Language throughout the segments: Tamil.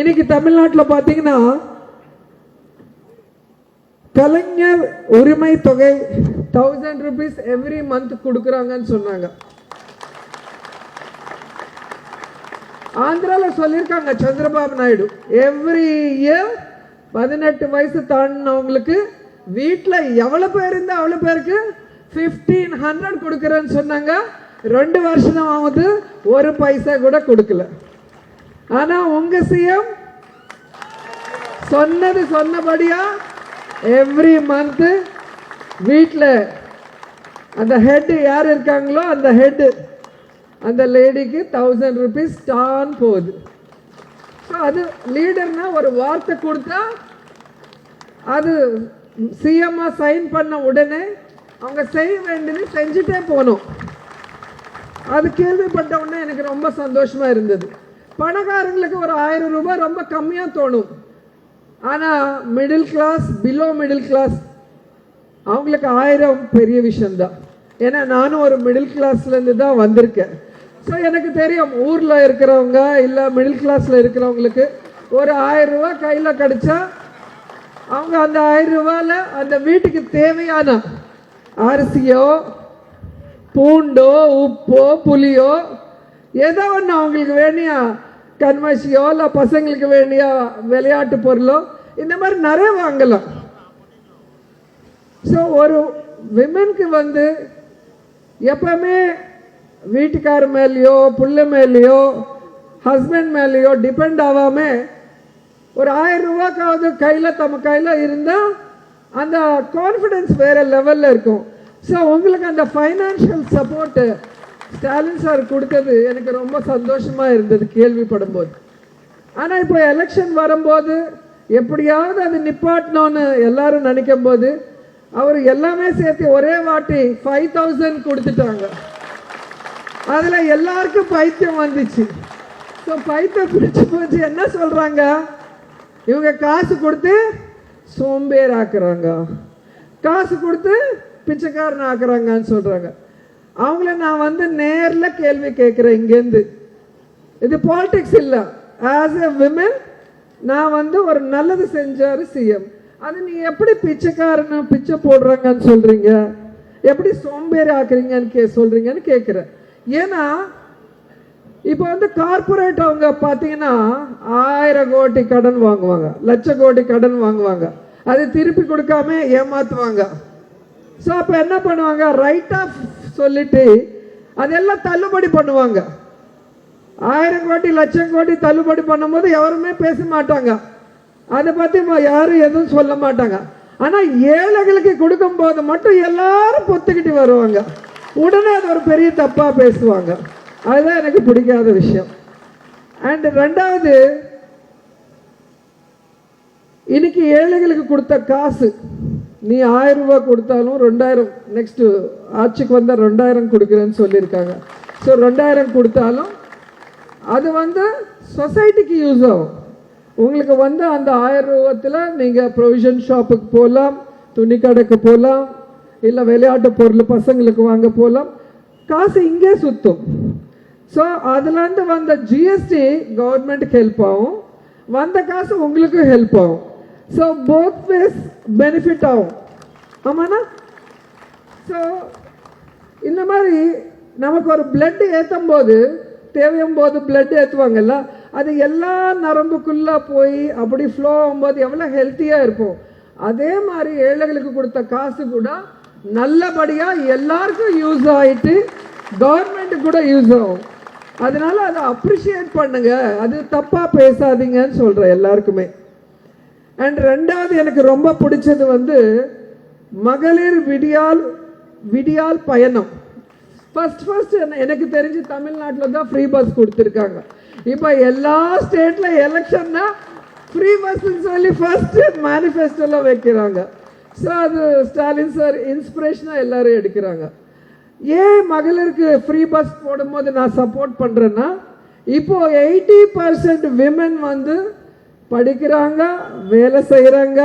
இன்னைக்கு தமிழ்நாட்டில் பார்த்தீங்கன்னா கலைஞர் உரிமை தொகை 1000 rupees எவ்ரி மந்த் கொடுக்குறாங்கன்னு சொன்னாங்க. ஆந்திராவில் சொல்லியிருக்காங்க சந்திரபாபு நாயுடு எவ்ரி இயர் 18 வயசு தாண்டினவங்களுக்கு வீட்டில் எவ்வளோ பேர் இருந்தால் அவ்வளோ பேருக்கு 1500 கொடுக்குறேன்னு சொன்னாங்க. 2 வருஷம் ஆகுது, ஒரு பைசா கூட கொடுக்கல. ஆனால் உங்கள் சிஎம் சொன்னபடியா எவ்ரி மந்த் வீட்டில் அந்த ஹெட் யார் இருக்காங்களோ அந்த ஹெட் அந்த லேடிக்கு 1000 rupees டான் போகுது. ஸோ அது லீடர்னா ஒரு வார்த்தை கொடுத்தா அது சிஎம்மா சைன் பண்ண உடனே அவங்க செய்ய வேண்டியது செஞ்சுட்டே போகணும். அது கேள்விப்பட்ட உடனே எனக்கு ரொம்ப சந்தோஷமா இருந்தது. பணக்காரங்களுக்கு ஒரு 1000 ரூபாய் ரொம்ப கம்மியாக தோணும். ஆனால் middle class, below middle class அவங்களுக்கு 1000 பெரிய விஷயம்தான். ஏன்னா நானும் ஒரு மிடில் கிளாஸ்லேருந்து தான் வந்திருக்கேன். ஸோ எனக்கு தெரியும் ஊரில் இருக்கிறவங்க இல்லை மிடில் கிளாஸில் இருக்கிறவங்களுக்கு ஒரு 1000 ரூபாய் கையில் கிடச்சா அவங்க அந்த 1000 ரூபாயில் அந்த வீட்டுக்கு தேவையான அரிசியோ பூண்டோ உப்போ புளியோ ஏதோ ஒன்று அவங்களுக்கு வேண்டிய கன்வர்சியோ இல்லை பசங்களுக்கு வேண்டிய விளையாட்டு பொருளோ இந்த மாதிரி நிறைய வாங்கலாம். ஸோ ஒரு விமென்க்கு வந்து எப்பவுமே வீட்டுக்கார மேலேயோ புள்ள மேலேயோ ஹஸ்பண்ட் மேலேயோ டிபெண்ட் ஆகாமல் ஒரு 1000 ரூபாய்க்காவது கையில் கையில் இருந்தால் அந்த கான்ஃபிடென்ஸ் வேறு லெவலில் இருக்கும். ஸோ உங்களுக்கு அந்த ஃபைனான்ஷியல் சப்போர்ட்டு ஸ்டாலின் சார் கொடுத்தது எனக்கு ரொம்ப சந்தோஷமாக இருந்தது கேள்விப்படும் போது. ஆனால் இப்போ எலெக்ஷன் வரும்போது எப்படியாவது அது நிப்பாட்டணும்னு எல்லாரும் நினைக்கும் போது அவர் எல்லாமே சேர்த்து ஒரே வாட்டி 5000 கொடுத்துட்டாங்க. அதில் எல்லாருக்கும் பைத்தியம் வந்துச்சு. ஸோ பைத்தியம் பிடிச்சி போச்சு. என்ன சொல்கிறாங்க, இவங்க காசு கொடுத்து சோம்பேறி ஆக்குறாங்க, காசு கொடுத்து பிச்சைக்காரன் ஆக்குறாங்கன்னு சொல்கிறாங்க. அவங்கள நான் வந்து நேரில் கேள்வி கேட்குறேன் இங்கேருந்து. இது பாலிடிக்ஸ் இல்லை. ஆஸ் எ விமன் நான் வந்து ஒரு நல்லது செஞ்சார் சிஎம், அது நீ எப்படி பிச்சைக்காரன்னு பிச்சை போடுறாங்கன்னு சொல்கிறீங்க, எப்படி சோம்பேறி ஆக்குறீங்கன்னு சொல்கிறீங்கன்னு கேட்குறேன். ஏன்னா இப்போ வந்து கார்பரேட் அவங்க பார்த்தீங்கன்னா 1000 கோடி கடன் வாங்குவாங்க, லட்ச கோடி கடன் வாங்குவாங்க, அது திருப்பி கொடுக்காம ஏமாத்துவாங்க. ஸோ அப்போ என்ன பண்ணுவாங்க, ரைட் ஆஃப் சொல்லிட்டு அதெல்லாம் தள்ளுபடி பண்ணுவாங்க. 1000 கோடி லட்சம் கோடி தள்ளுபடி பண்ணும்போது யாருமே பேச மாட்டாங்க, அதை பற்றி யாரும் எதுவும் சொல்ல மாட்டாங்க. ஆனால் ஏழைகளுக்கு கொடுக்கும்போது மட்டும் எல்லாரும் பொத்துக்கிட்டு வருவாங்க, உடனே அது ஒரு பெரிய தப்பாக பேசுவாங்க. அதுதான் எனக்கு பிடிக்காத விஷயம். அண்ட் ரெண்டாவது, இன்னைக்கு ஏழைகளுக்கு கொடுத்த காசு நீ 1000 ரூபாய் கொடுத்தாலும் 2000 நெக்ஸ்ட் ஆட்சிக்கு வந்தால் 2000 கொடுக்குறேன்னு சொல்லியிருக்காங்க. ஸோ 2000 கொடுத்தாலும் அது வந்து சொசைட்டிக்கு யூஸ் ஆகும். உங்களுக்கு வந்து அந்த 1000 ரூபாத்தில் நீங்கள் ப்ரொவிஷன் ஷாப்புக்கு போகலாம், துணி கடைக்கு போகலாம், இல்லை விளையாட்டு பொருள் பசங்களுக்கு வாங்க போகலாம், காசு இங்கே சுற்றும். ஸோ அதுலேருந்து வந்த ஜிஎஸ்டி கவர்மெண்ட்டுக்கு ஹெல்ப் ஆகும், வந்த காசு உங்களுக்கும் ஹெல்ப் ஆகும். ஸோ போத் வேஸ் பெனிஃபிட் ஆகும். ஆமாண்ணா? ஸோ இந்த மாதிரி நமக்கு ஒரு பிளட் ஏற்றும் போது தேவையும் போது பிளட் ஏற்றுவாங்கல்ல, அது எல்லா நரம்புக்குள்ளே போய் அப்படி ஃப்ளோ ஆகும்போது எவ்வளோ ஹெல்த்தியாக இருப்போம். அதே மாதிரி ஏழைகளுக்கு கொடுத்த காசு கூட நல்லபடியாக எல்லாருக்கும் யூஸ் ஆகிட்டு கவர்மெண்ட்டுக்கு கூட யூஸ் ஆகும். அதனால அதை அப்ரிஷியேட் பண்ணுங்க, அது தப்பாக பேசாதீங்கன்னு சொல்கிறேன் எல்லாருக்குமே. அண்ட் ரெண்டாவது எனக்கு ரொம்ப பிடிச்சது வந்து மகளிர் விடியால் பயணம். ஃபர்ஸ்ட் எனக்கு தெரிஞ்சு தமிழ்நாட்டில் தான் ஃப்ரீ பஸ் கொடுத்துருக்காங்க. இப்போ எல்லா ஸ்டேட்ல எலெக்ஷன்னா ஃப்ரீ பஸ்ன்னு சொல்லி ஃபர்ஸ்ட் மேனிஃபெஸ்டோவில் வைக்கிறாங்க. ஸோ அது ஸ்டாலின் சார் இன்ஸ்பிரேஷனாக எல்லாரும் எடுக்கிறாங்க. ஏன் மகளிருக்கு ஃப்ரீ பஸ் போடும்போது நான் சப்போர்ட் பண்ணுறேன்னா, இப்போ 80% விமன் வந்து படிக்கிறாங்க, வேலை செய்கிறாங்க,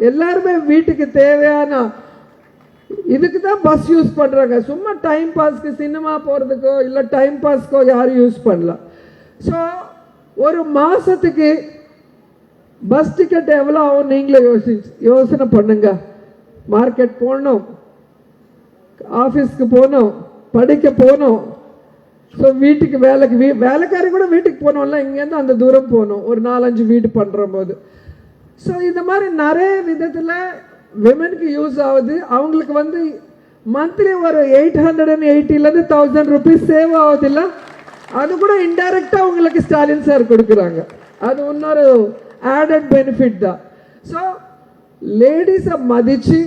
எல்லாருமே வீட்டுக்கு தேவையான இதுக்கு தான் பஸ் யூஸ் பண்ணுறாங்க. சும்மா டைம் பாஸ்க்கு சினிமா போகிறதுக்கோ இல்லை டைம் பாஸ்க்கோ யாரும் யூஸ் பண்ணலாம். ஸோ ஒரு மாதத்துக்கு பஸ் டிக்கெட் எவ்வளோ ஆகும் நீங்களே யோசனை பண்ணுங்க. மார்க்கெட் போகணும், ஆஃபீஸ்க்கு போகணும், படிக்க போகணும். ஸோ வீட்டுக்கு வேலைக்காரி கூட வீட்டுக்கு போகணும்ல, இங்கேருந்து அந்த தூரம் போகணும், ஒரு 4-5 வீடு பண்ணுற போது. ஸோ இந்த மாதிரி நிறைய விதத்தில் விமெனுக்கு யூஸ் ஆகுது. அவங்களுக்கு வந்து மந்த்லி ஒரு 880 1000 ருபீஸ் சேவ் ஆகுதில்ல, அது கூட இன்டைரக்டாக உங்களுக்கு ஸ்டாலின் சார் கொடுக்குறாங்க. அது இன்னொரு ஆடட் பெனிஃபிட் தான். ஸோ லேடிஸை மதித்து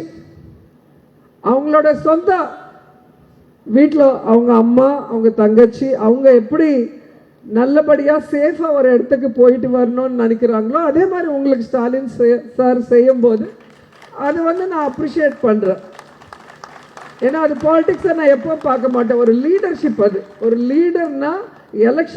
அவங்களோட சொந்த வீட்டில் அவங்க அம்மா, அவங்க தங்கச்சி, அவங்க எப்படி நல்லபடியாக சேஃபாக ஒரு இடத்துக்கு போயிட்டு வரணும்னு நினைக்கிறாங்களோ, அதே மாதிரி உங்களுக்கு ஸ்டாலின் சார் செய்யும்போது அது வந்து நான் அப்ரிஷியேட் பண்ணுறேன். ஏன்னா அது பாலிடிக்ஸை நான் எப்போ பார்க்க மாட்டேன், ஒரு லீடர்ஷிப். அது ஒரு லீடர்னா எலெக்ஷன்